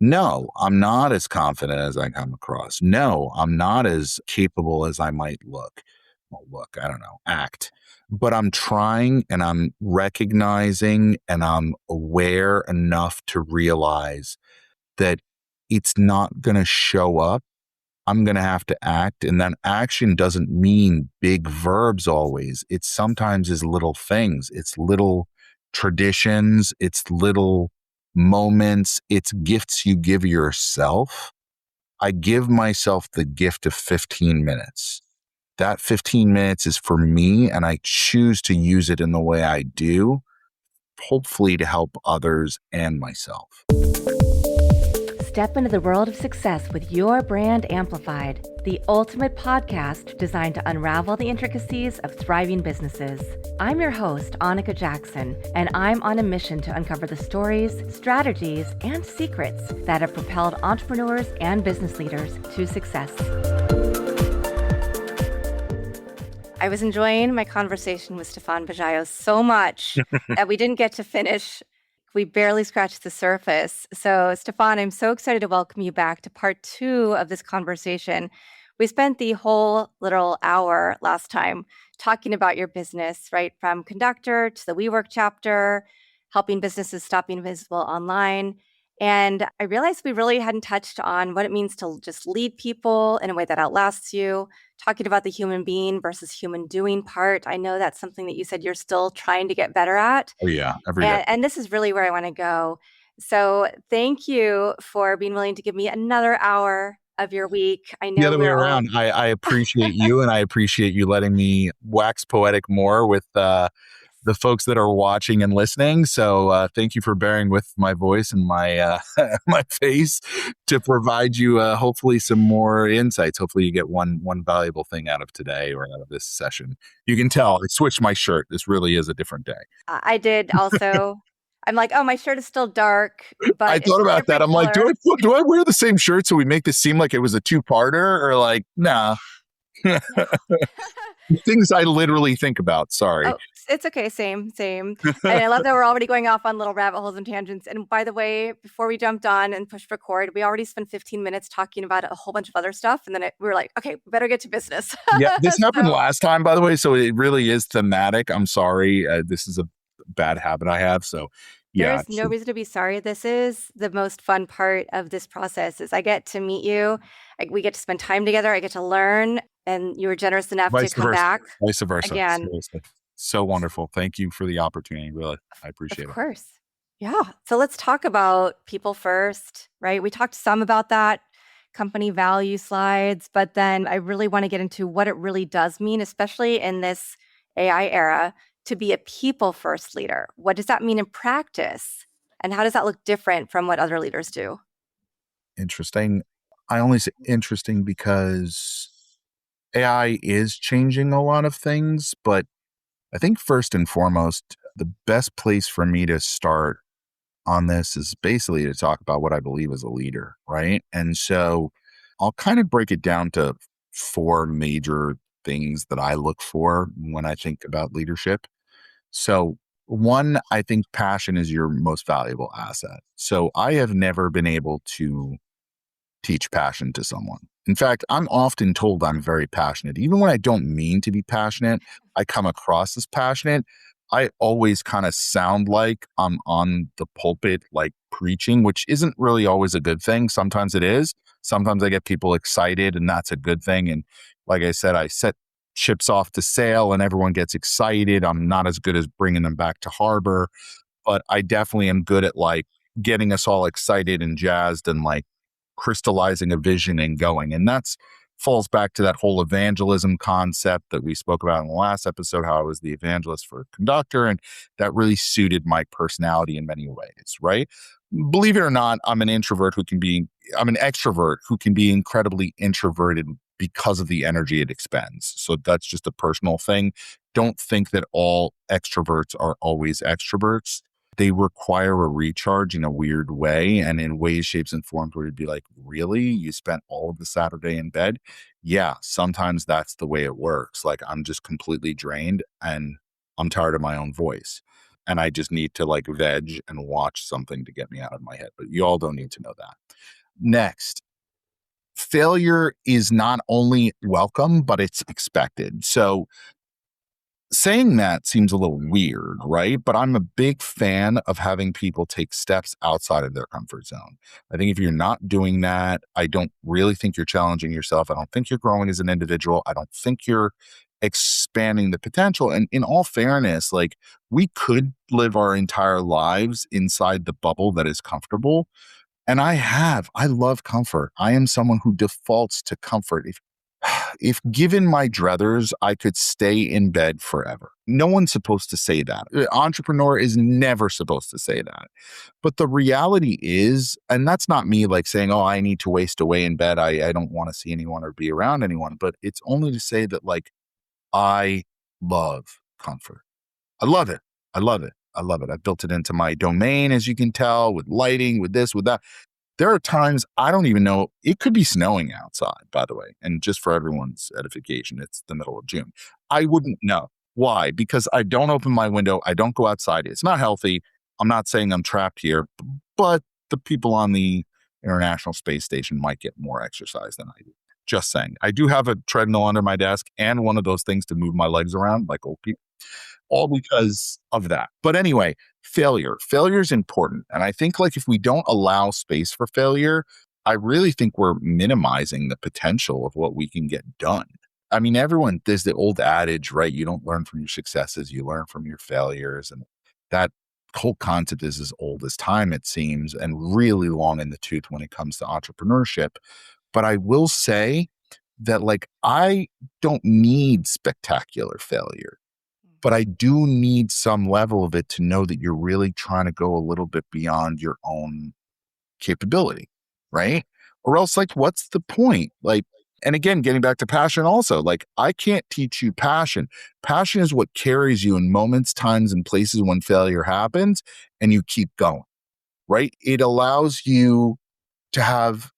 No, I'm not as confident as I come across. No, I'm not as capable as I might look. Well, look, I don't know, act. But I'm trying and I'm recognizing and I'm aware enough to realize that it's not going to show up. I'm going to have to act. And that action doesn't mean big verbs always. It sometimes is little things. It's little traditions. It's little moments. It's gifts you give yourself. I give myself the gift of 15 minutes. That 15 minutes is for me, and I choose to use it in the way I do, hopefully to help others and myself. Step into the world of success with your brand amplified, the ultimate podcast designed to unravel the intricacies of thriving businesses. I'm your host, Anika Jackson, and I'm on a mission to uncover the stories, strategies, and secrets that have propelled entrepreneurs and business leaders to success. I was enjoying my conversation with Stephan Bajaio so much that we didn't get to finish. We barely scratched the surface. So, Stephan, I'm so excited to welcome you back to part 2 of this conversation. We spent the whole little hour last time talking about your business, right? From Conductor to the WeWork chapter, helping businesses stop being invisible online. And I realized we really hadn't touched on what it means to just lead people in a way that outlasts you, talking about the human being versus human doing part. I know that's something that you said you're still trying to get better at. Oh, yeah, every day. And this is really where I want to go. So thank you for being willing to give me another hour of your week. I know The other way around. I appreciate you, and I appreciate you letting me wax poetic more with the folks that are watching and listening. So thank you for bearing with my voice and my my face to provide you hopefully some more insights. Hopefully you get one valuable thing out of today or out of this session. You can tell I switched my shirt. This really is a different day. I did also. I'm like, oh, my shirt is still dark, but I thought about that. I'm like, do I wear the same shirt so we make this seem like it was a two-parter, or like, nah. Things I literally think about. Sorry. Oh, it's okay. Same. And I love that we're already going off on little rabbit holes and tangents. And by the way, before we jumped on and pushed record, we already spent 15 minutes talking about a whole bunch of other stuff. And then we were like, okay, we better get to business. Yeah, this happened last time, by the way. So it really is thematic. I'm sorry. This is a bad habit I have. So yeah. There's no reason to be sorry. This is the most fun part of this process is I get to meet you. We get to spend time together. I get to learn. And you were generous enough to come back. Vice versa. Again. Seriously. So wonderful. Thank you for the opportunity. Really, I appreciate it. Of course. Yeah. So let's talk about people first, right? We talked some about that, company value slides, but then I really want to get into what it really does mean, especially in this AI era, to be a people first leader. What does that mean in practice? And how does that look different from what other leaders do? Interesting. I only say interesting because AI is changing a lot of things, but I think first and foremost, the best place for me to start on this is basically to talk about what I believe as a leader, right? And so I'll kind of break it down to 4 major things that I look for when I think about leadership. So 1, I think passion is your most valuable asset. So I have never been able to teach passion to someone. In fact, I'm often told I'm very passionate. Even when I don't mean to be passionate, I come across as passionate. I always kind of sound like I'm on the pulpit, like preaching, which isn't really always a good thing. Sometimes it is. Sometimes I get people excited and that's a good thing. And like I said, I set ships off to sail and everyone gets excited. I'm not as good as bringing them back to harbor, but I definitely am good at like getting us all excited and jazzed and like crystallizing a vision and going. And that's falls back to that whole evangelism concept that we spoke about in the last episode, how I was the evangelist for Conductor. And that really suited my personality in many ways, right? Believe it or not, I'm an extrovert who can be incredibly introverted because of the energy it expends. So that's just a personal thing. Don't think that all extroverts are always extroverts. They require a recharge in a weird way and in ways, shapes, and forms where you'd be like, really? You spent all of the Saturday in bed? Yeah, sometimes that's the way it works. Like I'm just completely drained and I'm tired of my own voice. And I just need to like veg and watch something to get me out of my head. But you all don't need to know that. Next, failure is not only welcome, but it's expected. So saying that seems a little weird, right? But I'm a big fan of having people take steps outside of their comfort zone. I think if you're not doing that, I don't really think you're challenging yourself. I don't think you're growing as an individual. I don't think you're expanding the potential. And in all fairness, like we could live our entire lives inside the bubble that is comfortable. And I love comfort. I am someone who defaults to comfort. If given my druthers, I could stay in bed forever. No one's supposed to say that. Entrepreneur is never supposed to say that. But the reality is, and that's not me like saying, oh, I need to waste away in bed. I don't want to see anyone or be around anyone. But it's only to say that, like, I love comfort. I love it. I love it. I love it. I built it into my domain, as you can tell, with lighting, with this, with that. There are times I don't even know. It could be snowing outside, by the way. And just for everyone's edification, it's the middle of June. I wouldn't know. Why? Because I don't open my window. I don't go outside. It's not healthy. I'm not saying I'm trapped here, but the people on the International Space Station might get more exercise than I do. Just saying. I do have a treadmill under my desk and one of those things to move my legs around like old people, all because of that. But anyway, failure is important. And I think, like, if we don't allow space for failure, I really think we're minimizing the potential of what we can get done. I mean, there's the old adage, right? You don't learn from your successes, you learn from your failures. And that whole concept is as old as time, it seems, and really long in the tooth when it comes to entrepreneurship. But I will say that, like, I don't need spectacular failure, but I do need some level of it to know that you're really trying to go a little bit beyond your own capability, right? Or else, like, what's the point? Like, and again, getting back to passion also, like, I can't teach you passion. Passion is what carries you in moments, times, and places when failure happens and you keep going, right? It allows you to have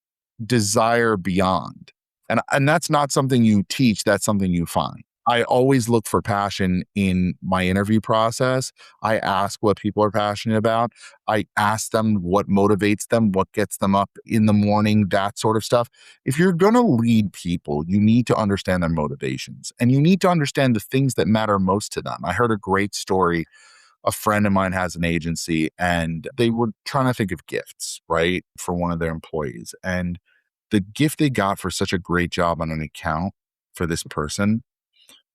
desire beyond. And that's not something you teach, that's something you find. I always look for passion in my interview process. I ask what people are passionate about. I ask them what motivates them, what gets them up in the morning, that sort of stuff. If you're going to lead people, you need to understand their motivations and you need to understand the things that matter most to them. I heard a great story. A friend of mine has an agency and they were trying to think of gifts, right, for one of their employees. And the gift they got for such a great job on an account for this person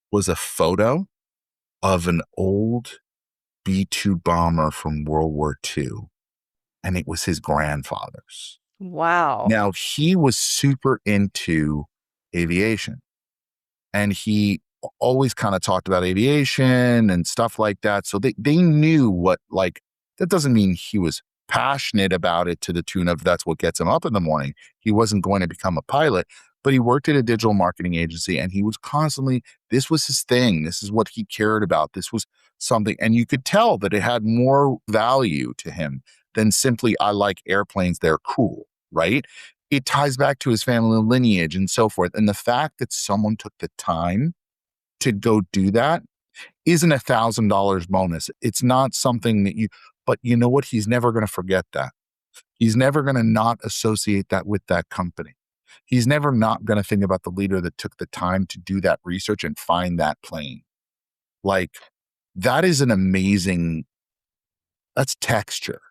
was a photo of an old B-2 bomber from World War II. And it was his grandfather's. Wow. Now, he was super into aviation. And he always kind of talked about aviation and stuff like that. So they knew what, like, that doesn't mean he was passionate about it to the tune of that's what gets him up in the morning. He wasn't going to become a pilot, but he worked at a digital marketing agency and he was constantly, this was his thing. This is what he cared about. This was something. And you could tell that it had more value to him than simply, I like airplanes, they're cool, right? It ties back to his family lineage and so forth. And the fact that someone took the time to go do that isn't $1,000 bonus. It's not something that but you know what? He's never going to forget that. He's never going to not associate that with that company. He's never not going to think about the leader that took the time to do that research and find that plane. Like, that is an amazing, that's texture.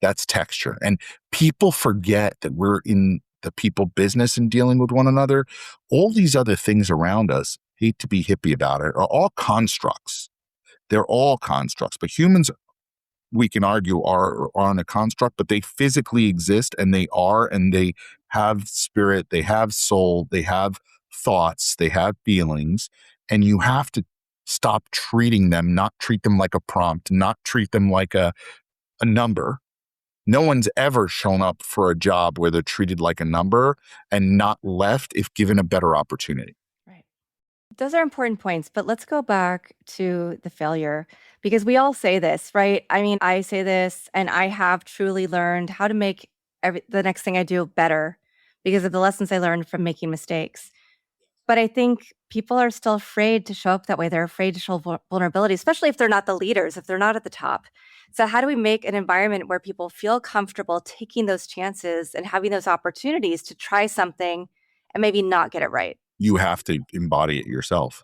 That's texture. And people forget that we're in the people business and dealing with one another. All these other things around us, hate to be hippie about it, are all constructs. They're all constructs. But humans, we can argue, are on a construct, but they physically exist and they have spirit, they have soul, they have thoughts, they have feelings. And you have to stop treating them, not treat them like a prompt, not treat them like a number. No one's ever shown up for a job where they're treated like a number and not left if given a better opportunity. Right. Those are important points, but let's go back to the failure because we all say this, right? I mean, I say this and I have truly learned how to make the next thing I do better because of the lessons I learned from making mistakes. But I think people are still afraid to show up that way. They're afraid to show vulnerability, especially if they're not the leaders, if they're not at the top. So how do we make an environment where people feel comfortable taking those chances and having those opportunities to try something and maybe not get it right? You have to embody it yourself.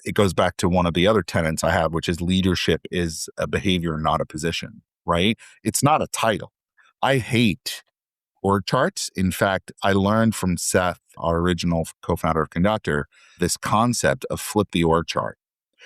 It goes back to one of the other tenets I have, which is leadership is a behavior, not a position, right? It's not a title. I hate org charts. In fact, I learned from Seth, our original co-founder of Conductor, this concept of flip the org chart.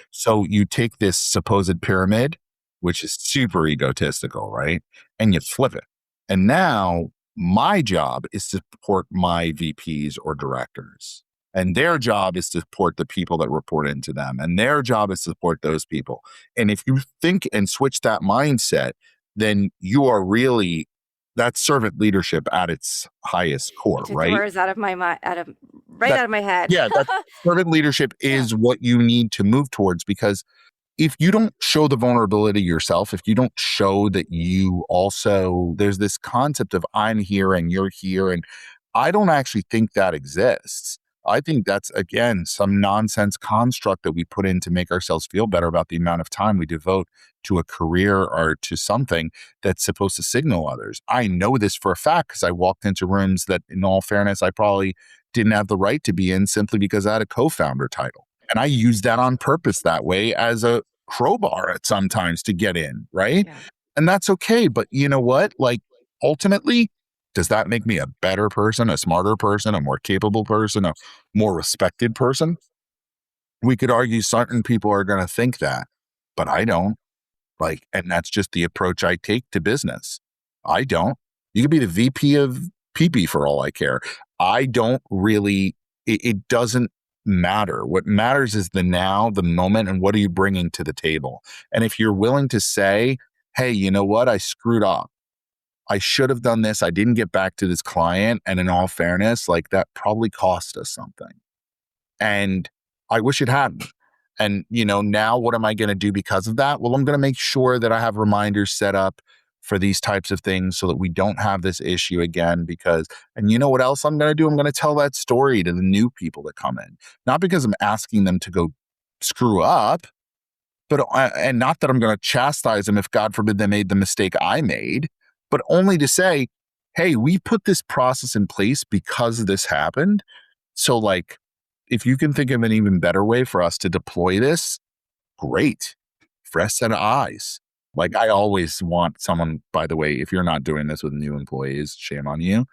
So you take this supposed pyramid, which is super egotistical, right? And you flip it. And now my job is to support my VPs or directors. And their job is to support the people that report into them. And their job is to support those people. And if you think and switch that mindset, then you are really, that's servant leadership at its highest You core, took the right? words out of my mind, right That, out of my head. yeah, that servant leadership Yeah. is what you need to move towards, because if you don't show the vulnerability yourself, if you don't show that you also, there's this concept of I'm here and you're here. And I don't actually think that exists. I think that's, again, some nonsense construct that we put in to make ourselves feel better about the amount of time we devote to a career or to something that's supposed to signal others. I know this for a fact because I walked into rooms that, in all fairness, I probably didn't have the right to be in simply because I had a co-founder title. And I used that on purpose that way as a crowbar at sometimes to get in, right? Yeah. And that's okay. But you know what? Like, ultimately, does that make me a better person, a smarter person, a more capable person, a more respected person? We could argue certain people are going to think that, but I don't. Like, and that's just the approach I take to business. I don't. You could be the VP of PP for all I care. I don't really, it doesn't matter. What matters is the now, the moment, and what are you bringing to the table? And if you're willing to say, hey, you know what? I screwed up. I should have done this. I didn't get back to this client. And in all fairness, like, that probably cost us something. And I wish it hadn't. And, now what am I going to do because of that? Well, I'm going to make sure that I have reminders set up for these types of things so that we don't have this issue again. Because, and you know what else I'm going to do? I'm going to tell that story to the new people that come in, not because I'm asking them to go screw up, but, and not that I'm going to chastise them if, God forbid, they made the mistake I made, but only to say, hey, we put this process in place because this happened. So, like, if you can think of an even better way for us to deploy this, great. Fresh set of eyes. Like, I always want someone, by the way, if you're not doing this with new employees, shame on you.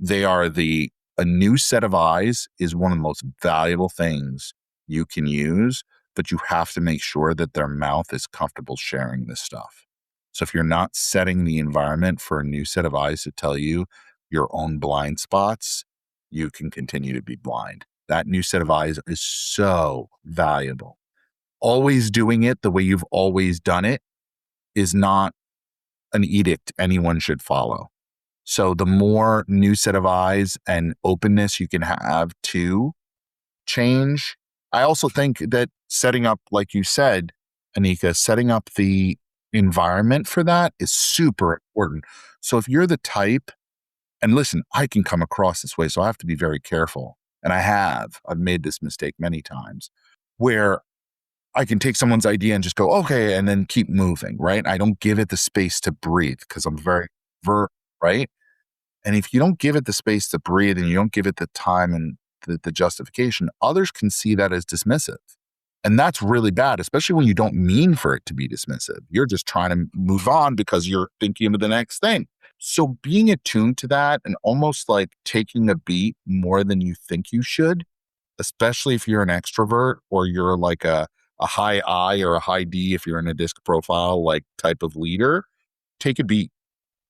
A new set of eyes is one of the most valuable things you can use, but you have to make sure that their mouth is comfortable sharing this stuff. So if you're not setting the environment for a new set of eyes to tell you your own blind spots, you can continue to be blind. That new set of eyes is so valuable. Always doing it the way you've always done it is not an edict anyone should follow. So the more new set of eyes and openness you can have to change, I also think that setting up, like you said, Anika, setting up the environment for that is super important. So if you're the type, and listen, I can come across this way, so I have to be very careful. And I've made this mistake many times where I can take someone's idea and just go, okay, and then keep moving, right? I don't give it the space to breathe because I'm very right? And if you don't give it the space to breathe and you don't give it the time and the justification, others can see that as dismissive. And that's really bad, especially when you don't mean for it to be dismissive. You're just trying to move on because you're thinking of the next thing. So being attuned to that and almost like taking a beat more than you think you should, especially if you're an extrovert or you're like a high I or a high D, if you're in a disc profile, like type of leader, take a beat,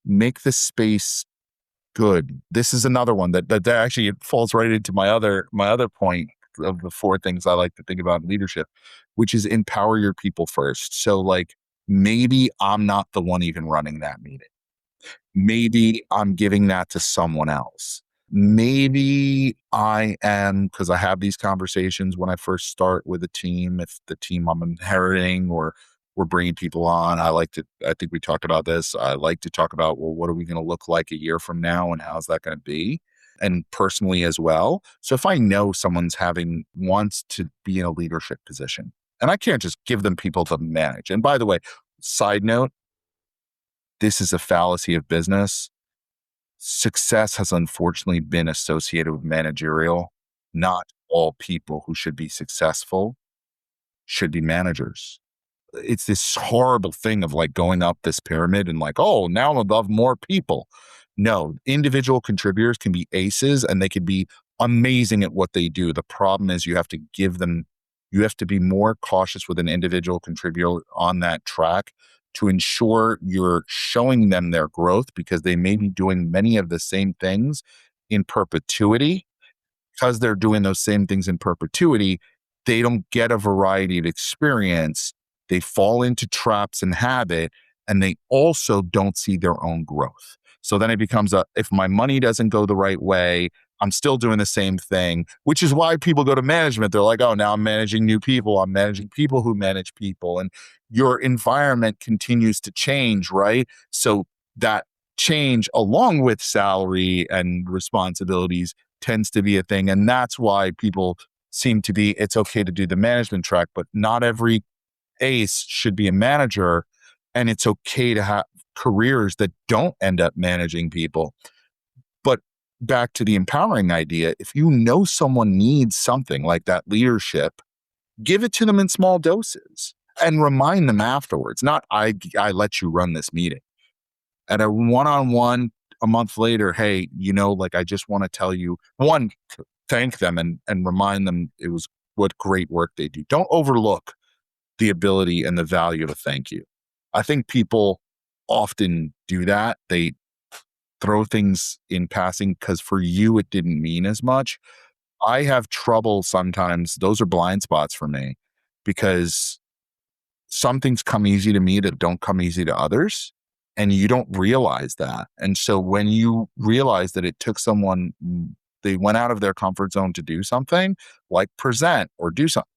make the space good. This is another one that actually it falls right into my other point of the four things I like to think about in leadership, which is empower your people first. So like, maybe I'm not the one even running that meeting. Maybe I'm giving that to someone else. Maybe I am, because I have these conversations when I first start with a team, if the team I'm inheriting or we're bringing people on, I think we talked about this. I like to talk about, well, what are we going to look like a year from now and how's that going to be? And personally as well. So if I know someone's wants to be in a leadership position, and I can't just give them people to manage. And by the way, side note, this is a fallacy of business. Success has unfortunately been associated with managerial. Not all people who should be successful should be managers. It's this horrible thing of like going up this pyramid and like, oh, now I'm above more people. No, individual contributors can be aces and they can be amazing at what they do. The problem is you have to be more cautious with an individual contributor on that track to ensure you're showing them their growth, because they may be doing many of the same things in perpetuity. Because they're doing those same things in perpetuity, they don't get a variety of experience. They fall into traps and habit, and they also don't see their own growth. So then it becomes if my money doesn't go the right way, I'm still doing the same thing, which is why people go to management. They're like, oh, now I'm managing new people. I'm managing people who manage people. And your environment continues to change, right? So that change, along with salary and responsibilities, tends to be a thing. And that's why people seem to be, it's okay to do the management track, but not every ace should be a manager. And it's okay to have careers that don't end up managing people. But back to the empowering idea, if you know someone needs something like that leadership, give it to them in small doses and remind them afterwards. Not, I let you run this meeting. At a one-on-one a month later, hey, like, I just want to tell you, one, thank them and remind them it was what great work they do. Don't overlook the ability and the value of a thank you. I think people often do that. They throw things in passing because for you, it didn't mean as much. I have trouble sometimes. Those are blind spots for me, because some things come easy to me that don't come easy to others. And you don't realize that. And so when you realize that it took someone, they went out of their comfort zone to do something, like present or do something,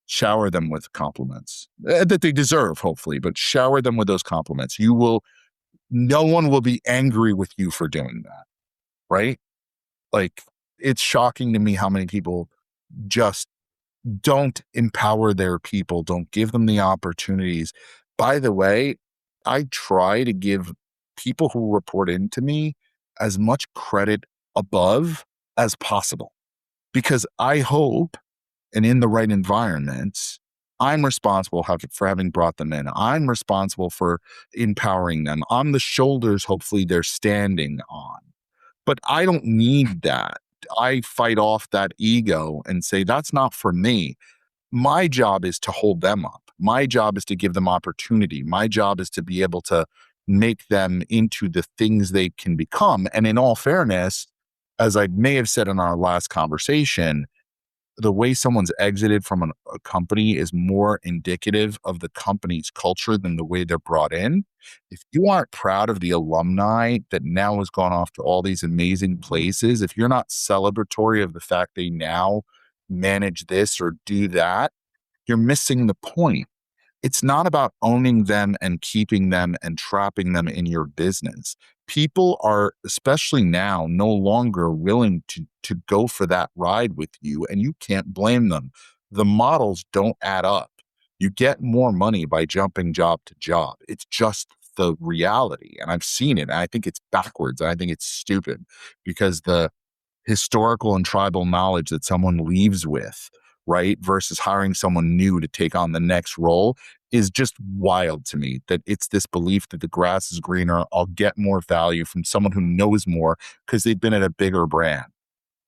shower them with compliments that they deserve, hopefully, but shower them with those compliments. No one will be angry with you for doing that, right? Like, it's shocking to me how many people just don't empower their people, don't give them the opportunities. By the way, I try to give people who report into me as much credit above as possible, because I hope, and in the right environments, I'm responsible for having brought them in. I'm responsible for empowering them. I'm the shoulders, hopefully, they're standing on. But I don't need that. I fight off that ego and say, that's not for me. My job is to hold them up. My job is to give them opportunity. My job is to be able to make them into the things they can become. And in all fairness, as I may have said in our last conversation, the way someone's exited from a company is more indicative of the company's culture than the way they're brought in. If you aren't proud of the alumni that now has gone off to all these amazing places, if you're not celebratory of the fact they now manage this or do that, you're missing the point. It's not about owning them and keeping them and trapping them in your business. People are, especially now, no longer willing to go for that ride with you, and you can't blame them. The models don't add up. You get more money by jumping job to job. It's just the reality. And I've seen it. And I think it's backwards. And I think it's stupid, because the historical and tribal knowledge that someone leaves with, right, versus hiring someone new to take on the next role, is just wild to me. That it's this belief that the grass is greener. I'll get more value from someone who knows more because they've been at a bigger brand.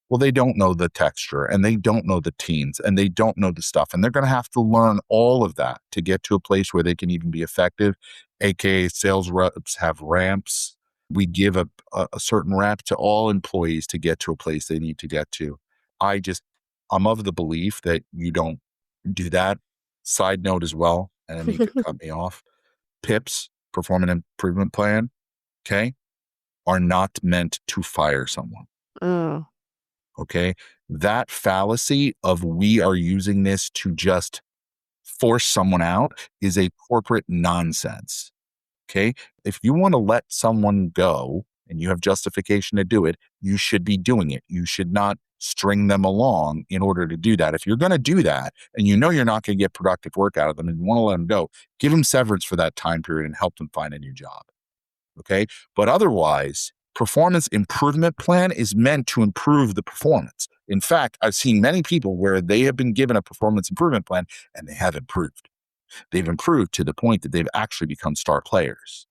Well, they don't know the texture, and they don't know the teams, and they don't know the stuff. And they're going to have to learn all of that to get to a place where they can even be effective, aka sales reps have ramps. We give a certain ramp to all employees to get to a place they need to get to. I'm of the belief that you don't do that. Side note as well, and Anika cut me off. PIPs, performance improvement plan, okay, are not meant to fire someone. Oh. Okay. That fallacy of we are using this to just force someone out is a corporate nonsense. Okay. If you want to let someone go and you have justification to do it, you should be doing it. You should not string them along in order to do that. If you're going to do that and you know you're not going to get productive work out of them and you want to let them go, give them severance for that time period and help them find a new job. Okay. But otherwise, performance improvement plan is meant to improve the performance. In fact, I've seen many people where they have been given a performance improvement plan and they have improved. They've improved to the point that they've actually become star players,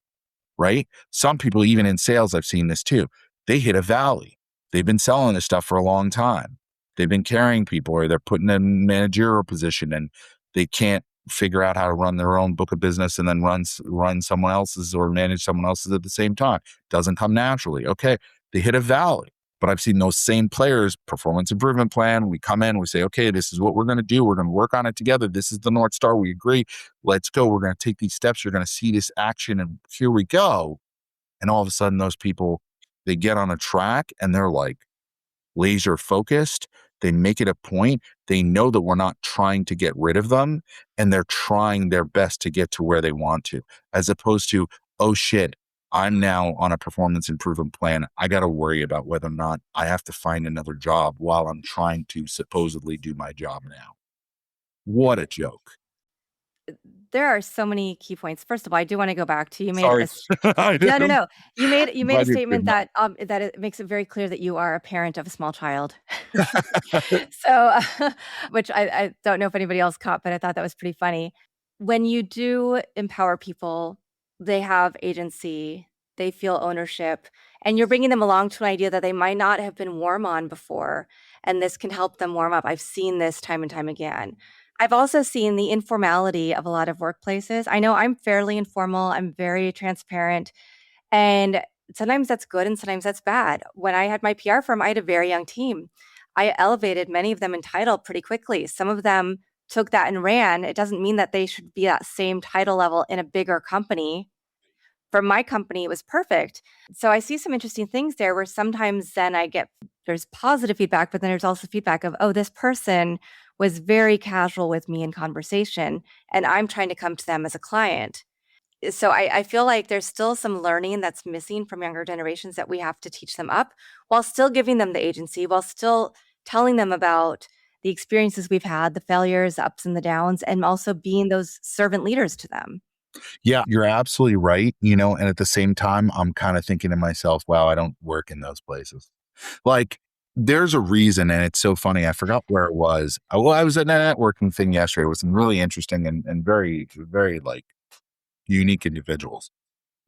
right? Some people, even in sales, I've seen this too. They hit a valley. They've been selling this stuff for a long time. They've been carrying people, or they're put in a managerial position and they can't figure out how to run their own book of business and then run someone else's or manage someone else's at the same time. Doesn't come naturally. Okay. They hit a valley. But I've seen those same players, performance improvement plan. We come in, we say, okay, this is what we're going to do. We're going to work on it together. This is the North Star. We agree. Let's go. We're going to take these steps. You're going to see this action. And here we go. And all of a sudden, those people, they get on a track and they're like laser focused. They make it a point. They know that we're not trying to get rid of them, and they're trying their best to get to where they want to, as opposed to, oh shit, I'm now on a performance improvement plan. I got to worry about whether or not I have to find another job while I'm trying to supposedly do my job now. What a joke. There are so many key points. First of all, I do want to go back to you made Sorry. a no, no, no. You made a Glad you statement did that it makes it very clear that you are a parent of a small child. So, which I don't know if anybody else caught, but I thought that was pretty funny. When you do empower people, they have agency, they feel ownership, and you're bringing them along to an idea that they might not have been warm on before, and this can help them warm up. I've seen this time and time again. I've also seen the informality of a lot of workplaces. I know I'm fairly informal, I'm very transparent, and sometimes that's good and sometimes that's bad. When I had my PR firm, I had a very young team. I elevated many of them in title pretty quickly. Some of them took that and ran. It doesn't mean that they should be that same title level in a bigger company. For my company, it was perfect. So I see some interesting things there where sometimes then there's positive feedback, but then there's also feedback of, oh, this person was very casual with me in conversation, and I'm trying to come to them as a client. So I feel like there's still some learning that's missing from younger generations that we have to teach them up while still giving them the agency, while still telling them about the experiences we've had, the failures, the ups and the downs, and also being those servant leaders to them. Yeah, you're absolutely right. And at the same time, I'm kind of thinking to myself, wow, I don't work in those places. Like, there's a reason, and it's so funny. I forgot where it was. Well, I was at a networking thing yesterday with some really interesting and very, very like unique individuals.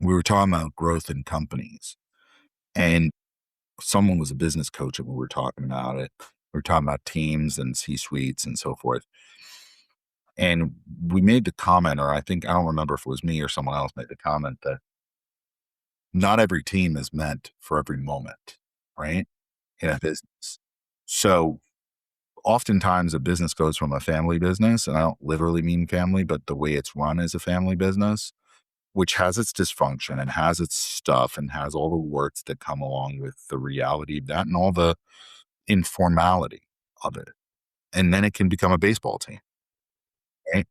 We were talking about growth in companies, and someone was a business coach, and we were talking about it. We were talking about teams and C-suites and so forth. And we made the comment, or I don't remember if it was me or someone else made the comment that not every team is meant for every moment, right? In a business. So oftentimes a business goes from a family business, and I don't literally mean family, but the way it's run is a family business, which has its dysfunction and has its stuff and has all the warts that come along with the reality of that and all the informality of it. And then it can become a baseball team. Right?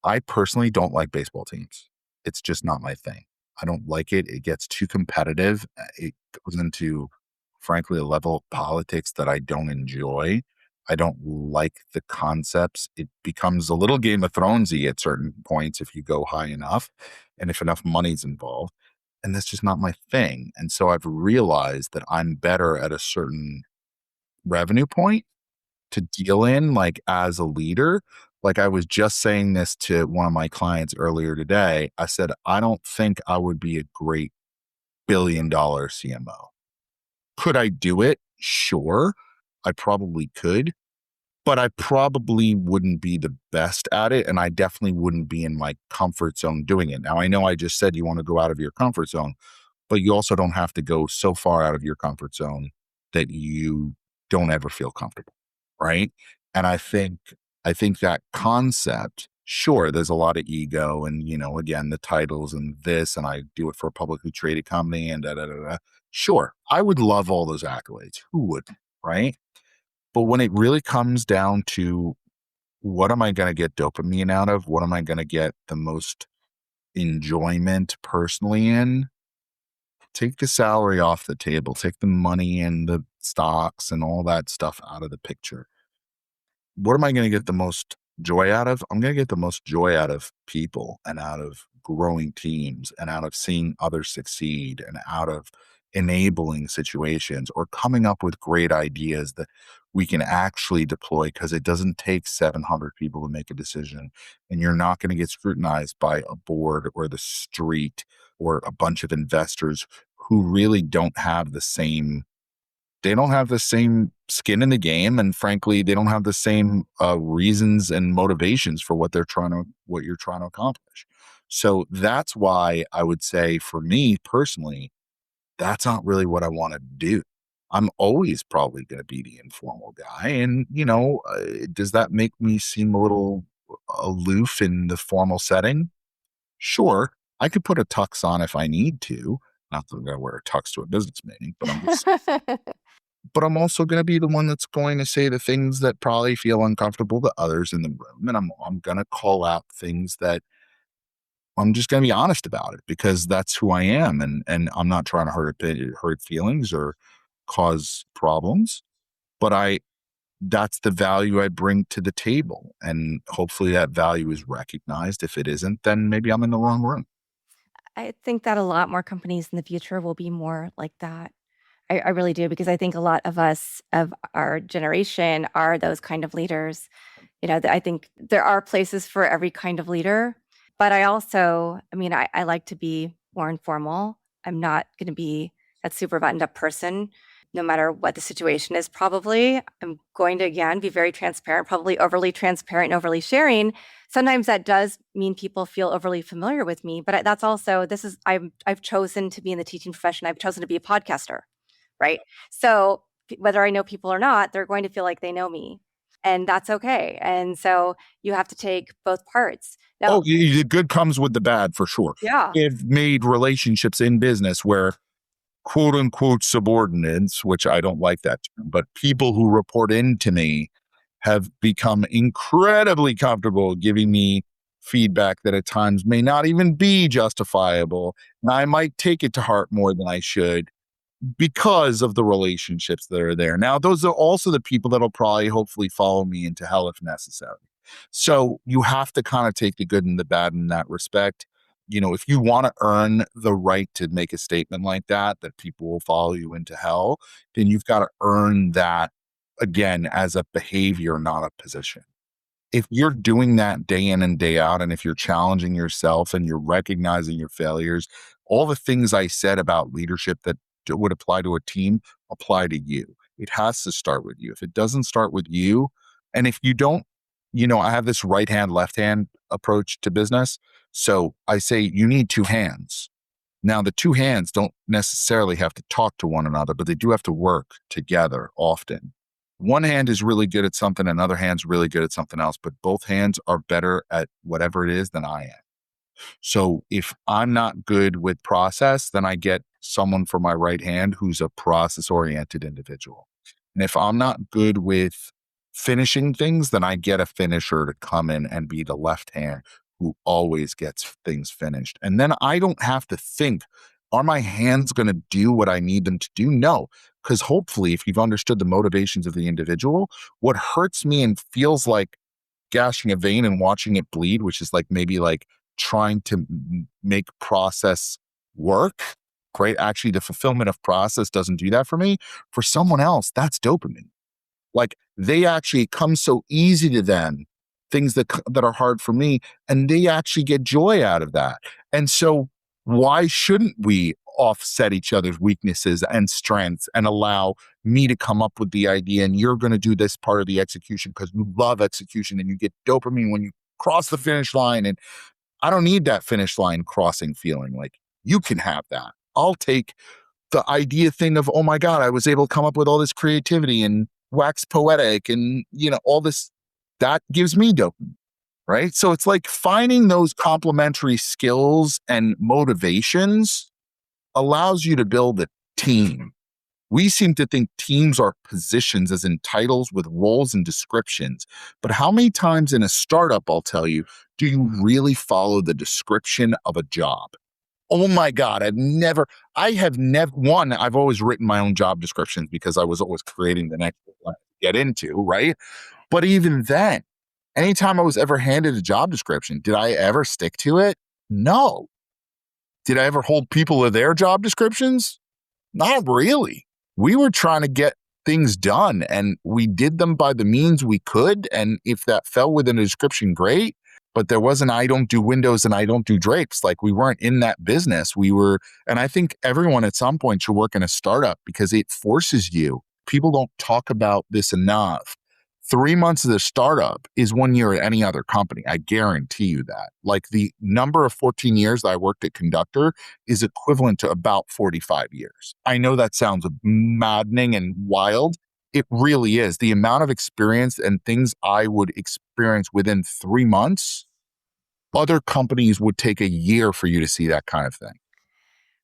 I personally don't like baseball teams. It's just not my thing. I don't like it. It gets too competitive. It goes into, frankly, a level of politics that I don't enjoy. I don't like the concepts. It becomes a little Game of Thronesy at certain points if you go high enough and if enough money's involved. And that's just not my thing. And so I've realized that I'm better at a certain revenue point to deal in, like as a leader. Like, I was just saying this to one of my clients earlier today. I said, I don't think I would be a great billion-dollar CMO. Could I do it? Sure. I probably could, but I probably wouldn't be the best at it. And I definitely wouldn't be in my comfort zone doing it. Now, I know I just said you want to go out of your comfort zone, but you also don't have to go so far out of your comfort zone that you don't ever feel comfortable. Right. And I think that concept, sure, there's a lot of ego and, again, the titles and this, and I do it for a publicly traded company and da, da, da, da. Sure. I would love all those accolades. Who wouldn't? Right. But when it really comes down to what am I going to get dopamine out of? What am I going to get the most enjoyment personally in? Take the salary off the table, take the money and the stocks and all that stuff out of the picture. What am I going to get the most joy out of? I'm going to get the most joy out of people and out of growing teams and out of seeing others succeed and out of enabling situations or coming up with great ideas that we can actually deploy, because it doesn't take 700 people to make a decision, and you're not going to get scrutinized by a board or the street or a bunch of investors who really don't have the same skin in the game, and frankly they don't have the same reasons and motivations for what you're trying to accomplish. So that's why I would say, for me personally, that's not really what I want to do. I'm always probably going to be the informal guy, and does that make me seem a little aloof in the formal setting? Sure, I could put a tux on if I need to. Not that I'm going to wear a tux to a business meeting, but I'm also going to be the one that's going to say the things that probably feel uncomfortable to others in the room. And I'm going to call out things that I'm just going to be honest about it, because that's who I am. And I'm not trying to hurt feelings or cause problems, but that's the value I bring to the table. And hopefully that value is recognized. If it isn't, then maybe I'm in the wrong room. I think that a lot more companies in the future will be more like that. I really do, because I think a lot of us of our generation are those kind of leaders. I think there are places for every kind of leader, but I like to be more informal. I'm not going to be that super buttoned up person, no matter what the situation is. Probably I'm going to, again, be very transparent, probably overly transparent and overly sharing. Sometimes that does mean people feel overly familiar with me, but that's also, I've chosen to be in the teaching profession. I've chosen to be a podcaster, right? So whether I know people or not, they're going to feel like they know me, and that's okay. And so you have to take both parts. Now, The good comes with the bad, for sure. yeah. I've made relationships in business where quote unquote subordinates, which I don't like that term, but people who report into me have become incredibly comfortable giving me feedback that at times may not even be justifiable. And I might take it to heart more than I should, because of the relationships that are there. Now, those are also the people that'll probably hopefully follow me into hell if necessary. So you have to kind of take the good and the bad in that respect. If you want to earn the right to make a statement like that people will follow you into hell, then you've got to earn that, again, as a behavior, not a position. If you're doing that day in and day out, and if you're challenging yourself and you're recognizing your failures, all the things I said about leadership that would apply to a team apply to you. It has to start with you. If it doesn't start with you, and if you don't, I have this right hand, left hand approach to business. So I say you need two hands. Now, the two hands don't necessarily have to talk to one another, but they do have to work together often. One hand is really good at something, another hand's really good at something else, but both hands are better at whatever it is than I am. So if I'm not good with process, then I get someone for my right hand who's a process-oriented individual. And if I'm not good with finishing things, then I get a finisher to come in and be the left hand who always gets things finished. And then I don't have to think, are my hands going to do what I need them to do? No, because hopefully if you've understood the motivations of the individual, what hurts me and feels like gashing a vein and watching it bleed, which is maybe trying to make process work, right? Actually, the fulfillment of process doesn't do that for me. For someone else, that's dopamine. They actually come so easy to them, things that are hard for me, and they actually get joy out of that. And so why shouldn't we offset each other's weaknesses and strengths and allow me to come up with the idea, and you're going to do this part of the execution because you love execution and you get dopamine when you cross the finish line. And I don't need that finish line crossing feeling. You can have that. I'll take the idea thing of, oh my God, I was able to come up with all this creativity and wax poetic and, all this. That gives me dopamine, right? So it's finding those complementary skills and motivations allows you to build a team. We seem to think teams are positions, as in titles with roles and descriptions. But how many times in a startup, I'll tell you, do you really follow the description of a job? Oh my God, I've always written my own job descriptions because I was always creating the next one to get into, right? But even then, anytime I was ever handed a job description, did I ever stick to it? No. Did I ever hold people to their job descriptions? Not really. We were trying to get things done, and we did them by the means we could. And if that fell within a description, great. But there wasn't, I don't do windows and I don't do drapes. Like, we weren't in that business. We were, and I think everyone at some point should work in a startup because it forces you. People don't talk about this enough. 3 months of the startup is 1 year at any other company. I guarantee you that. Like, the number of 14 years that I worked at Conductor is equivalent to about 45 years. I know that sounds maddening and wild. It really is. The amount of experience and things I would experience within 3 months, other companies would take a year for you to see that kind of thing.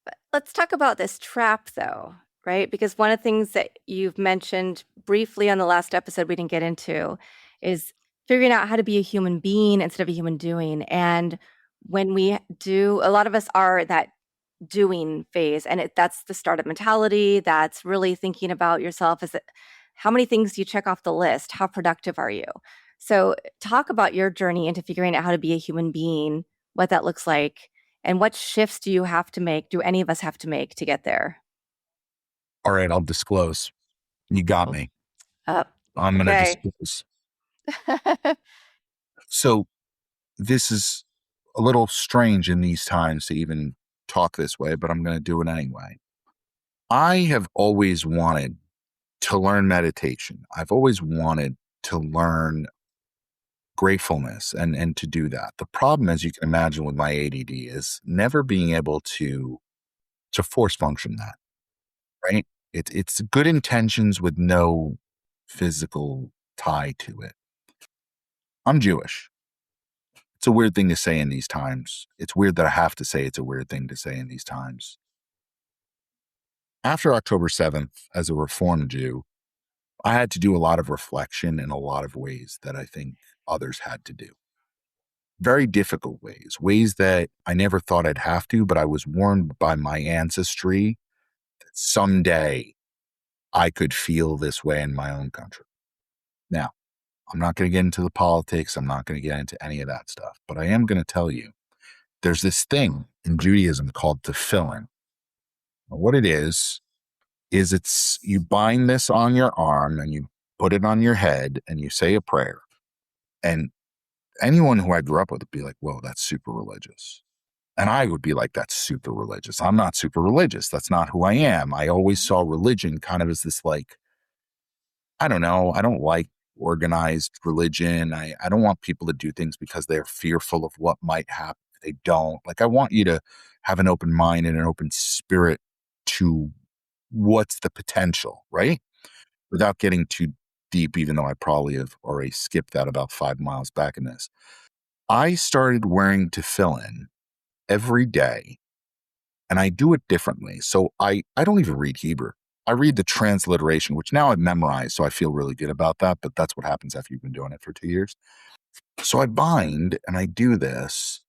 But let's talk about this trap, though, right? Because one of the things that you've mentioned briefly on the last episode we didn't get into is figuring out how to be a human being instead of a human doing. And when we do, a lot of us are that doing phase, and that's the startup mentality. That's really thinking about yourself as how many things do you check off the list? How productive are you? So talk about your journey into figuring out how to be a human being, what that looks like, and what shifts do you have to make? Do any of us have to make to get there? All right, I'll disclose. You got me. Uh, I'm going to okay. disclose. So this is a little strange in these times to even talk this way, but I'm going to do it anyway. I have always wanted to learn meditation. I've always wanted to learn gratefulness and to do that. The problem, as you can imagine with my ADD, is never being able to force function that, right? It's good intentions with no physical tie to it. I'm Jewish. It's a weird thing to say in these times. It's weird that I have to say it's a weird thing to say in these times. After October 7th, as a Reformed Jew, I had to do a lot of reflection in a lot of ways that I think others had to do. Very difficult ways that I never thought I'd have to, but I was warned by my ancestry that someday I could feel this way in my own country. Now, I'm not going to get into the politics. I'm not going to get into any of that stuff, but I am going to tell you there's this thing in Judaism called Tefillin. What it is it's you bind this on your arm and you put it on your head and you say a prayer. And anyone who I grew up with would be like, whoa, that's super religious. And I would be like, that's super religious. I'm not super religious. That's not who I am. I always saw religion kind of as this, like, I don't know. I don't like organized religion. I don't want people to do things because they're fearful of what might happen if they don't. Like, I want you to have an open mind and an open spirit to what's the potential, right? Without getting too deep, even though I probably have already skipped that about 5 miles back in this. I started wearing tefillin every day, and I do it differently. So I don't even read Hebrew. I read the transliteration, which now I've memorized, so I feel really good about that, but that's what happens after you've been doing it for 2 years. So I bind and I do this,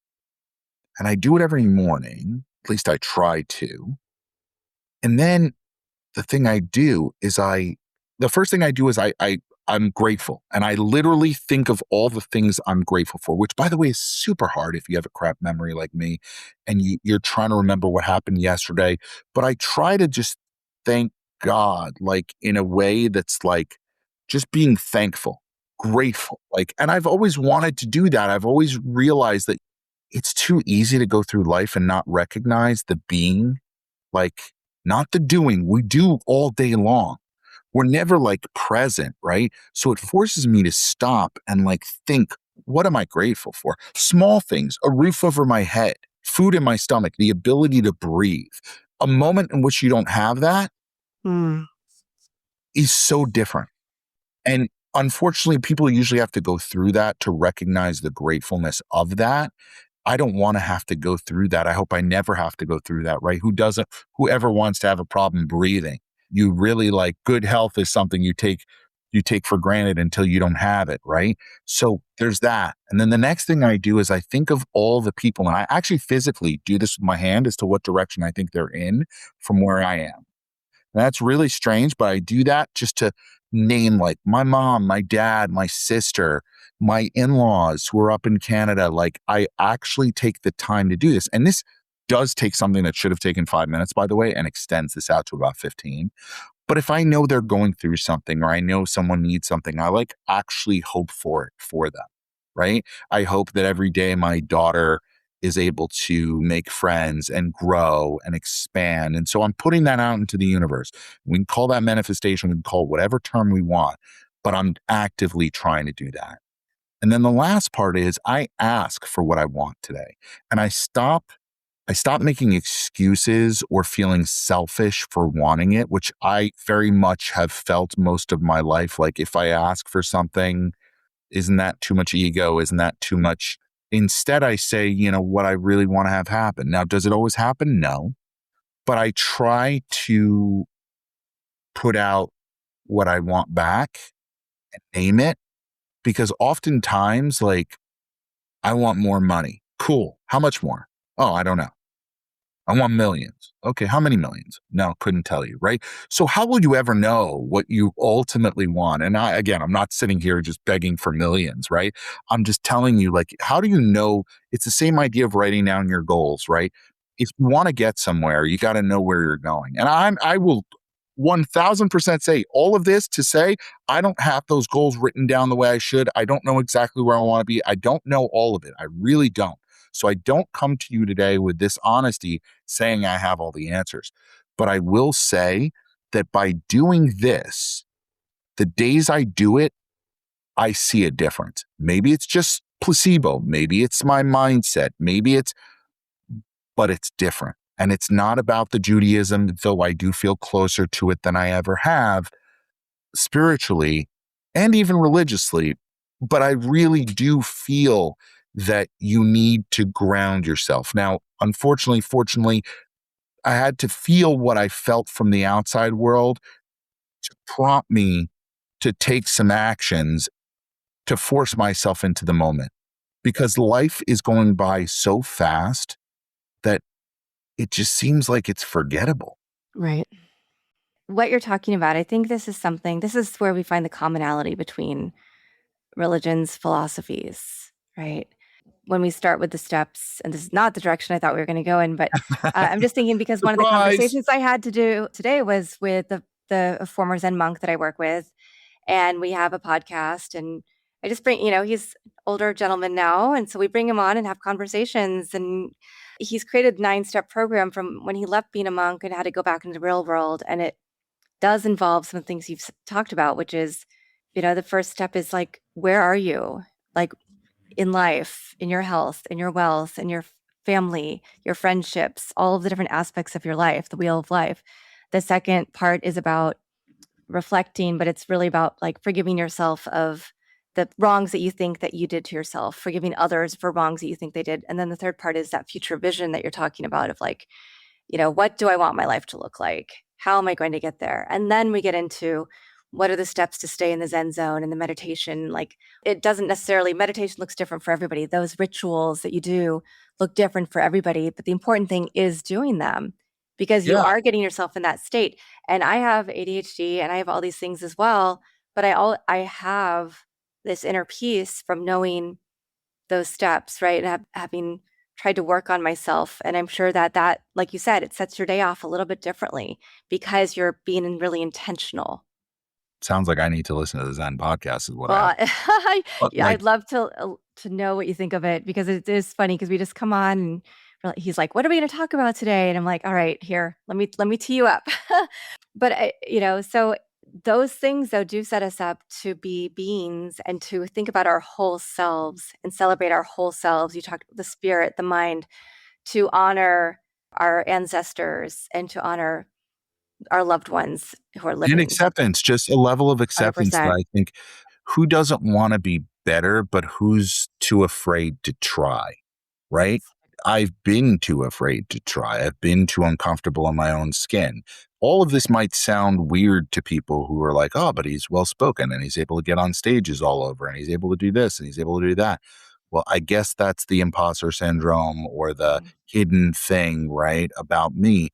and I do it every morning, at least I try to. And then the thing I do is the first thing I do is I'm grateful. And I literally think of all the things I'm grateful for, which, by the way, is super hard if you have a crap memory like me and you're trying to remember what happened yesterday. But I try to just thank God, like, in a way that's like just being thankful, grateful. Like, and I've always wanted to do that. I've always realized that it's too easy to go through life and not recognize the being, like, not the doing. We do all day long. We're never, like, present, right? So it forces me to stop and, like, think, what am I grateful for? Small things, a roof over my head, food in my stomach, the ability to breathe. A moment in which you don't have that Mm. is so different. And unfortunately, people usually have to go through that to recognize the gratefulness of that. I don't want to have to go through that. I hope I never have to go through that, right? Whoever wants to have a problem breathing? You really, like, good health is something you take for granted until you don't have it, right? So there's that. And then the next thing I do is I think of all the people, and I actually physically do this with my hand as to what direction I think they're in from where I am. And that's really strange, but I do that just to name, like, my mom, my dad, my sister, my in-laws who are up in Canada, like I actually take the time to do this. And this does take something that should have taken 5 minutes, by the way, and extends this out to about 15. But if I know they're going through something or I know someone needs something, I like actually hope for it for them, right? I hope that every day my daughter is able to make friends and grow and expand. And so I'm putting that out into the universe. We can call that manifestation, we can call it whatever term we want, but I'm actively trying to do that. And then the last part is I ask for what I want today. And I stop making excuses or feeling selfish for wanting it, which I very much have felt most of my life. Like if I ask for something, isn't that too much ego? Isn't that too much? Instead, I say, what I really want to have happen. Now, does it always happen? No. But I try to put out what I want back and name it because oftentimes, like, I want more money. Cool. How much more? Oh, I don't know. I want millions. Okay, how many millions? No, couldn't tell you, right? So how will you ever know what you ultimately want? And I'm not sitting here just begging for millions, right? I'm just telling you, like, how do you know? It's the same idea of writing down your goals, right? If you want to get somewhere, you got to know where you're going. And I will 1000% say all of this to say, I don't have those goals written down the way I should. I don't know exactly where I want to be. I don't know all of it. I really don't. So I don't come to you today with this honesty saying I have all the answers. But I will say that by doing this, the days I do it, I see a difference. Maybe it's just placebo. Maybe it's my mindset. But it's different. And it's not about the Judaism, though I do feel closer to it than I ever have spiritually and even religiously. But I really do feel that you need to ground yourself. Now, fortunately, I had to feel what I felt from the outside world to prompt me to take some actions to force myself into the moment because life is going by so fast that it just seems like it's forgettable. Right. What you're talking about, I think this is where we find the commonality between religions, philosophies, right? When we start with the steps, and this is not the direction I thought we were going to go in, but I'm just thinking because one of the Surprise! conversations I had to do today was with the former Zen monk that I work with, and we have a podcast, and I just bring, he's older gentleman now, and so we bring him on and have conversations, and he's created a 9-step program from when he left being a monk and had to go back into the real world, and it does involve some things you've talked about, which is, the first step is like, where are you? Like in life, in your health, in your wealth, in your family, your friendships, all of the different aspects of your life, the wheel of life. The second part is about reflecting, but it's really about like forgiving yourself of the wrongs that you think that you did to yourself, forgiving others for wrongs that you think they did. And then the third part is that future vision that you're talking about of like, what do I want my life to look like? How am I going to get there? And then we get into what are the steps to stay in the Zen zone and the meditation. Like it doesn't necessarily, meditation looks different for everybody. Those rituals that you do look different for everybody. But the important thing is doing them because you Yeah. are getting yourself in that state. And I have ADHD and I have all these things as well. But I have this inner peace from knowing those steps, right? And having tried to work on myself. And I'm sure that, like you said, it sets your day off a little bit differently because you're being really intentional. Sounds like I need to listen to the Zen podcast is what I have. Well, But yeah, I'd love to know what you think of it because it is funny because we just come on and he's like, "What are we going to talk about today?" And I'm like, "All right, here, let me tee you up." But so those things though do set us up to be beings and to think about our whole selves and celebrate our whole selves. You talked about the spirit, the mind, to honor our ancestors and to honor our loved ones who are and living. acceptance, just a level of acceptance that 100%. I think who doesn't want to be better, but who's too afraid to try, right? I've been too afraid to try. I've been too uncomfortable in my own skin. All of this might sound weird to people who are like, oh, but he's well spoken and he's able to get on stages all over and he's able to do this and he's able to do that. Well, I guess that's the imposter syndrome or the Mhm. hidden thing, right, about me,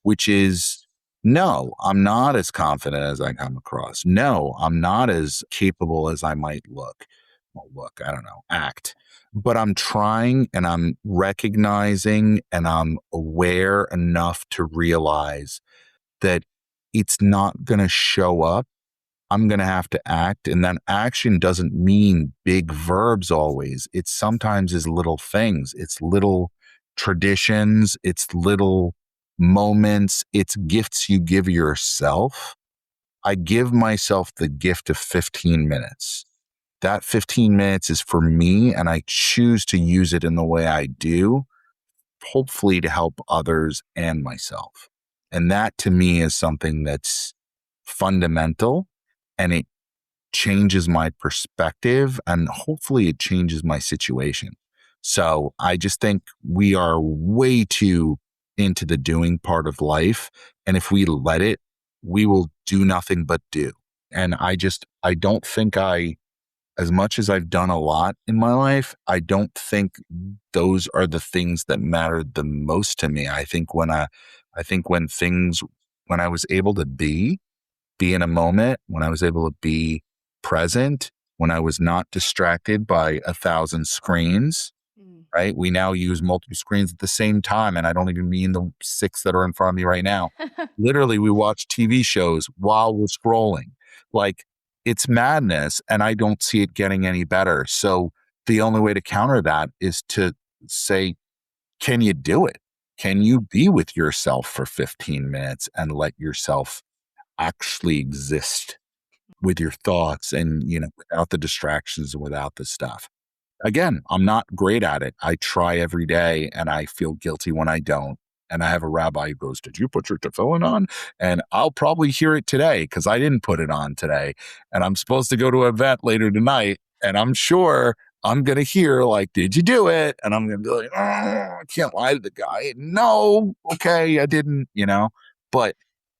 which is no, I'm not as confident as I come across. No, I'm not as capable as I might look. well, look, I don't know, act. But I'm trying and I'm recognizing and I'm aware enough to realize that it's not going to show up. I'm going to have to act. And that action doesn't mean big verbs always. It sometimes is little things. It's little traditions. It's little moments. It's gifts you give yourself. I give myself the gift of 15 minutes. That 15 minutes is for me, and I choose to use it in the way I do, hopefully to help others and myself. And that to me is something that's fundamental, and it changes my perspective, and hopefully it changes my situation. So I just think we are way too into the doing part of life. And if we let it, we will do nothing but do. And I don't think as much as I've done a lot in my life, I don't think those are the things that mattered the most to me. I think when I was able to be in a moment, when I was able to be present, when I was not distracted by 1,000 screens, right? We now use multiple screens at the same time. And I don't even mean the 6 that are in front of me right now. Literally, we watch TV shows while we're scrolling. Like, it's madness, and I don't see it getting any better. So the only way to counter that is to say, can you do it? Can you be with yourself for 15 minutes and let yourself actually exist with your thoughts and, without the distractions and without the stuff? Again, I'm not great at it. I try every day and I feel guilty when I don't. And I have a rabbi who goes, "Did you put your tefillin on?" And I'll probably hear it today because I didn't put it on today. And I'm supposed to go to an event later tonight. And I'm sure I'm going to hear, like, "Did you do it?" And I'm going to be like, "Oh, I can't lie to the guy. No, okay, I didn't, But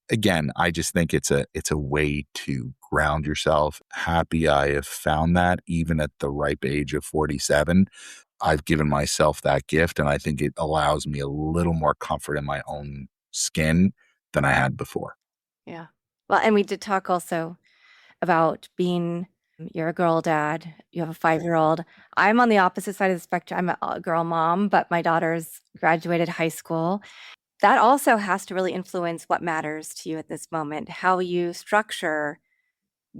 again, I just think it's a way to ground yourself. Happy I have found that even at the ripe age of 47. I've given myself that gift, and I think it allows me a little more comfort in my own skin than I had before. Yeah. Well, and we did talk also about you're a girl dad, you have a 5-year-old. I'm on the opposite side of the spectrum. I'm a girl mom, but my daughter's graduated high school. That also has to really influence what matters to you at this moment, how you structure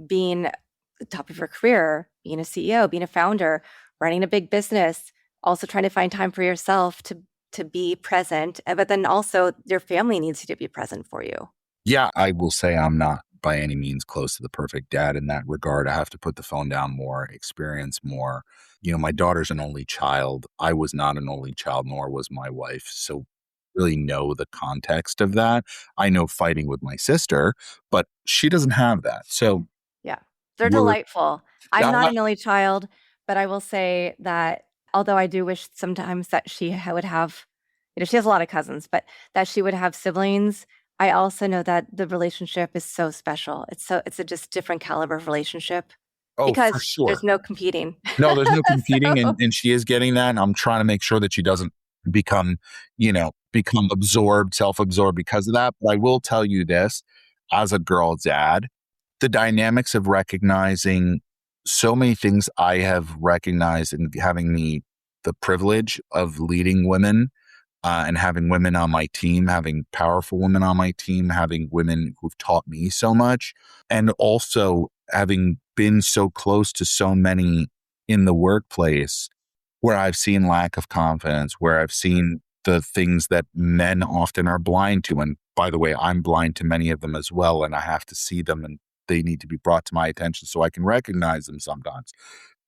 being the top of your career, being a CEO, being a founder, running a big business, also trying to find time for yourself to be present, but then also your family needs you to be present for you. Yeah, I will say I'm not by any means close to the perfect dad in that regard. I have to put the phone down more, experience more. My daughter's an only child. I was not an only child, nor was my wife. So really know the context of that. I know fighting with my sister, but she doesn't have that. So Yeah, they're we're delightful. I'm not an only child, but I will say that although I do wish sometimes that would have, she has a lot of cousins, but that she would have siblings. I also know that the relationship is so special. It's a just different caliber of relationship oh, for because there's sure. no competing. No, there's no competing, So, and she is getting that. And I'm trying to make sure that she doesn't become, self-absorbed because of that. But I will tell you this, as a girl dad, the dynamics of recognizing so many things I have recognized in having the privilege of leading women, and having women on my team, having powerful women on my team, having women who've taught me so much, and also having been so close to so many in the workplace where I've seen lack of confidence, where I've seen the things that men often are blind to. And by the way, I'm blind to many of them as well. And I have to see them, and they need to be brought to my attention so I can recognize them sometimes.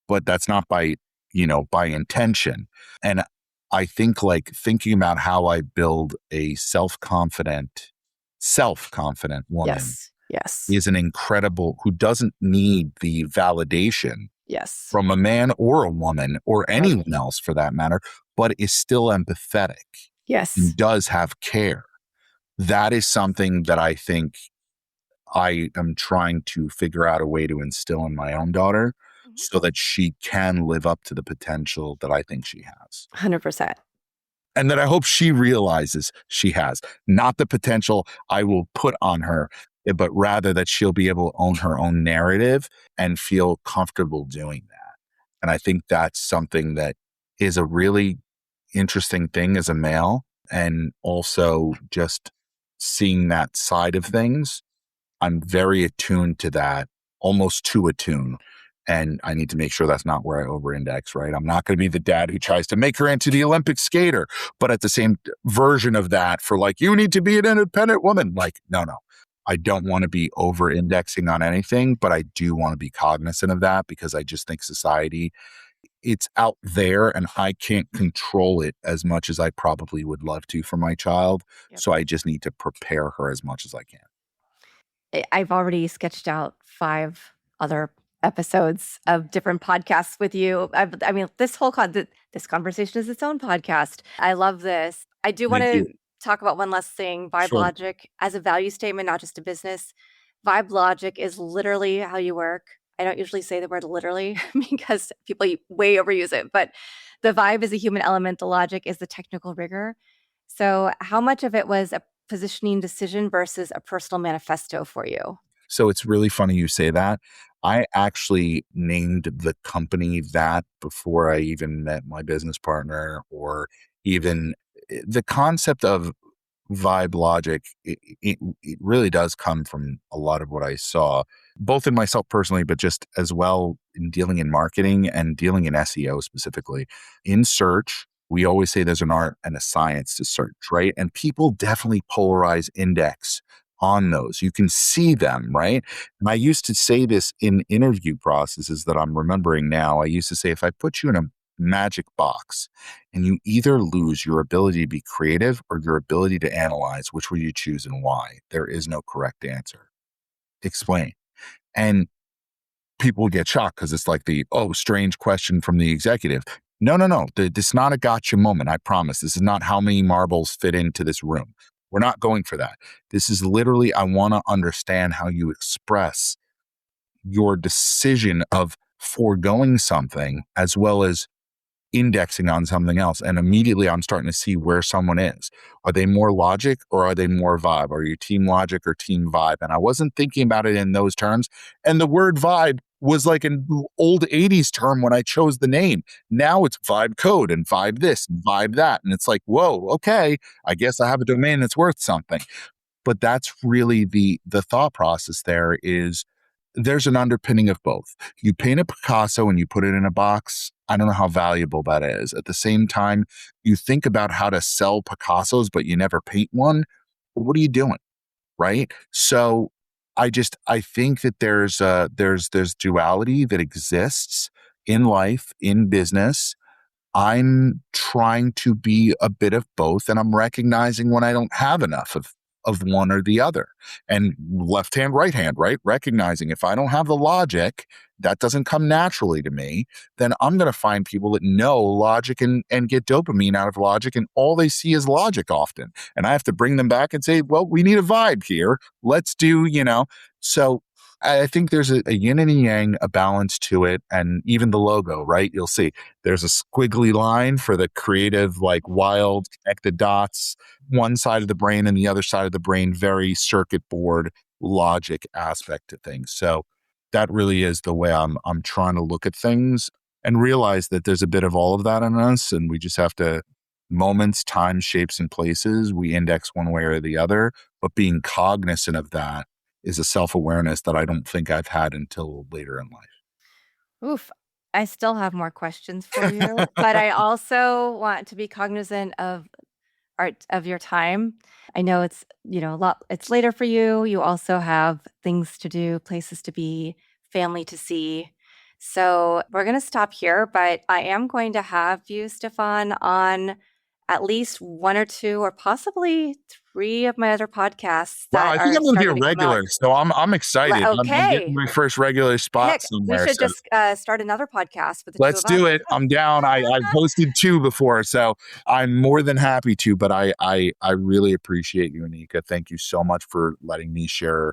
But that's not by intention. And I think, like, thinking about how I build a self-confident woman yes, is an incredible, who doesn't need the validation yes, from a man or a woman or right, anyone else for that matter, but is still empathetic yes. and does have care. That is something that I think I am trying to figure out a way to instill in my own daughter Mhm. so that she can live up to the potential that I think she has. 100%. And that I hope she realizes she has, not the potential I will put on her, but rather that she'll be able to own her own narrative and feel comfortable doing that. And I think that's something that is a really interesting thing as a male. And also just seeing that side of things, I'm very attuned to that, almost too attuned. And I need to make sure that's not where I over index, right? I'm not going to be the dad who tries to make her into the Olympic skater, but at the same version of that for like, you need to be an independent woman. Like, no. I don't want to be over indexing on anything, but I do want to be cognizant of that because I just think society, it's out there and I can't control it as much as I probably would love to for my child. Yep. So I just need to prepare her as much as I can. I've already sketched out 5 other episodes of different podcasts with you. I mean, this conversation is its own podcast. I love this. I do want Thank to you. talk about one last thing. Vibe Sure. logic as a value statement, not just a business. Vibe logic is literally how you work. I don't usually say the word literally because people way overuse it, but the vibe is a human element. The logic is the technical rigor. So how much of it was a positioning decision versus a personal manifesto for you? So it's really funny you say that. I actually named the company that before I even met my business partner, or even the concept of vibe logic. It really does come from a lot of what I saw, both in myself personally, but just as well in dealing in marketing and dealing in SEO specifically. In search, we always say there's an art and a science to search, right? And people definitely polarize index on those. You can see them, right? And I used to say this in interview processes that I'm remembering now. I used to say, if I put you in a magic box and you either lose your ability to be creative or your ability to analyze, which will you choose and why? There is no correct answer. Explain. And people get shocked because it's like strange question from the executive. No. This is not a gotcha moment. I promise. This is not how many marbles fit into this room. We're not going for that. This is literally, I want to understand how you express your decision of foregoing something as well as indexing on something else. And immediately I'm starting to see where someone is. Are they more logic or are they more vibe? Are you team logic or team vibe? And I wasn't thinking about it in those terms. And the word vibe was like an old 80s term when I chose the name. Now it's vibe code and vibe this and vibe that. And it's like, whoa, okay, I guess I have a domain that's worth something. But that's really the thought process there is there's an underpinning of both. You paint a Picasso and you put it in a box. I don't know how valuable that is. At the same time, you think about how to sell Picassos, but you never paint one. What are you doing? Right. So I think that there's duality that exists in life, in business. I'm trying to be a bit of both, and I'm recognizing when I don't have enough of one or the other. And left hand, right? Recognizing if I don't have the logic, that doesn't come naturally to me, then I'm going to find people that know logic and get dopamine out of logic, and all they see is logic often. And I have to bring them back and say, well, we need a vibe here. Let's do, So I think there's a yin and a yang, a balance to it. And even the logo, right? You'll see there's a squiggly line for the creative, like wild, connect the dots, one side of the brain and the other side of the brain, very circuit board logic aspect to things. So that really is the way I'm trying to look at things and realize that there's a bit of all of that in us. And we just have to moments, time, shapes, and places. We index one way or the other, but being cognizant of that is a self-awareness that I don't think I've had until later in life. Oof. I still have more questions for you, but I also want to be cognizant of your time. I know it's, a lot, it's later for you. You also have things to do, places to be, family to see. So we're going to stop here, but I am going to have you, Stephan, on at least 1 or 2 or possibly 3 of my other podcasts Wow, that I think are I'm going to be a starting to come out. regular, so I'm excited. I'm getting Okay. my first regular spot Heck, we somewhere. should So just start another podcast with the 2 let's of us. do it. I'm down. I've hosted 2 before, so I'm more than happy to. But I really appreciate you, Anika. Thank you so much for letting me share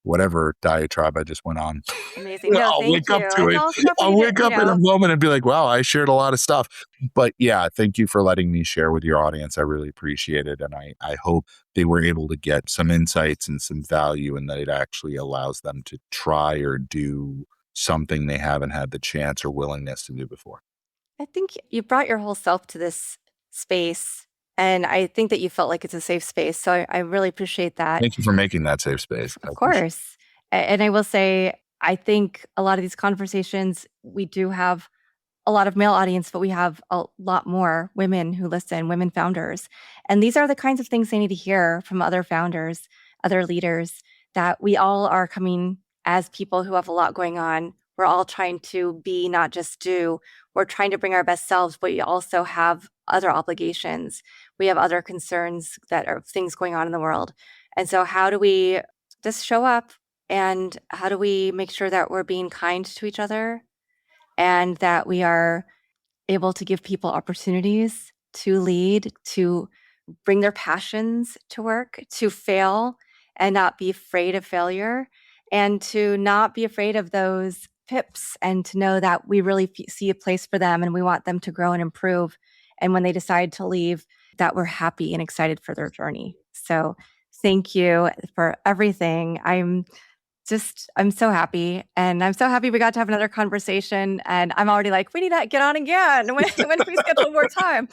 whatever diatribe I just went on. Amazing. No, I'll thank wake up you. to It's it. all stuff we I'll need to, wake up in a moment and be like, wow, I shared a lot of stuff. But yeah, thank you for letting me share with your audience. I really appreciate it. And I hope they were able to get some insights and some value, and that it actually allows them to try or do something they haven't had the chance or willingness to do before. I think you brought your whole self to this space, and I think that you felt like it's a safe space. So I really appreciate that. Thank you for making that safe space. Of course. And I will say, I think a lot of these conversations, we do have a lot of male audience, but we have a lot more women who listen, women founders. And these are the kinds of things they need to hear from other founders, other leaders, that we all are coming as people who have a lot going on. We're all trying to be, not just do. We're trying to bring our best selves, but we also have other obligations. We have other concerns that are things going on in the world. And so how do we just show up, and how do we make sure that we're being kind to each other, and that we are able to give people opportunities to lead, to bring their passions to work, to fail and not be afraid of failure, and to not be afraid of those pips, and to know that we really see a place for them and we want them to grow and improve. And when they decide to leave, that we're happy and excited for their journey. So thank you for everything. I'm so happy. And I'm so happy we got to have another conversation. And I'm already like, we need to get on again. When can we schedule more time?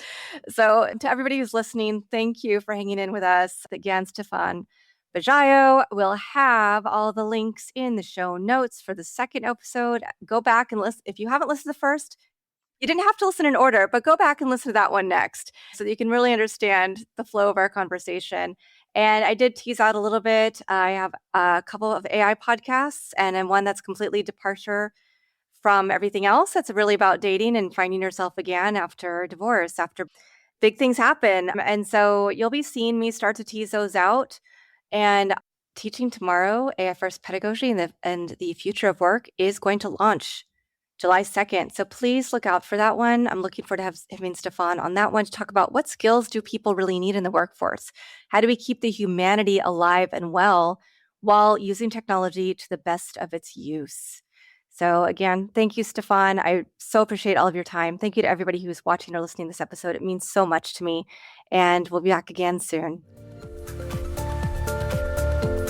So to everybody who's listening, thank you for hanging in with us. Again, Stephan Bajaio will have all the links in the show notes for the second episode. Go back and listen. If you haven't listened to the first, you didn't have to listen in order, but go back and listen to that one next so that you can really understand the flow of our conversation. And I did tease out a little bit. I have a couple of AI podcasts, and then one that's completely departure from everything else. That's really about dating and finding yourself again after divorce, after big things happen. And so you'll be seeing me start to tease those out. And Teaching Tomorrow, AI First Pedagogy and the Future of Work is going to launch July 2nd. So please look out for that one. I'm looking forward to having Stephan on that one to talk about what skills do people really need in the workforce? How do we keep the humanity alive and well while using technology to the best of its use? So again, thank you, Stephan. I so appreciate all of your time. Thank you to everybody who's watching or listening to this episode. It means so much to me. And we'll be back again soon.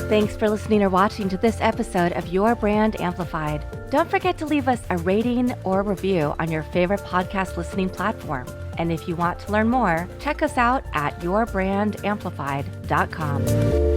Thanks for listening or watching to this episode of Your Brand Amplified. Don't forget to leave us a rating or review on your favorite podcast listening platform. And if you want to learn more, check us out at yourbrandamplified.com.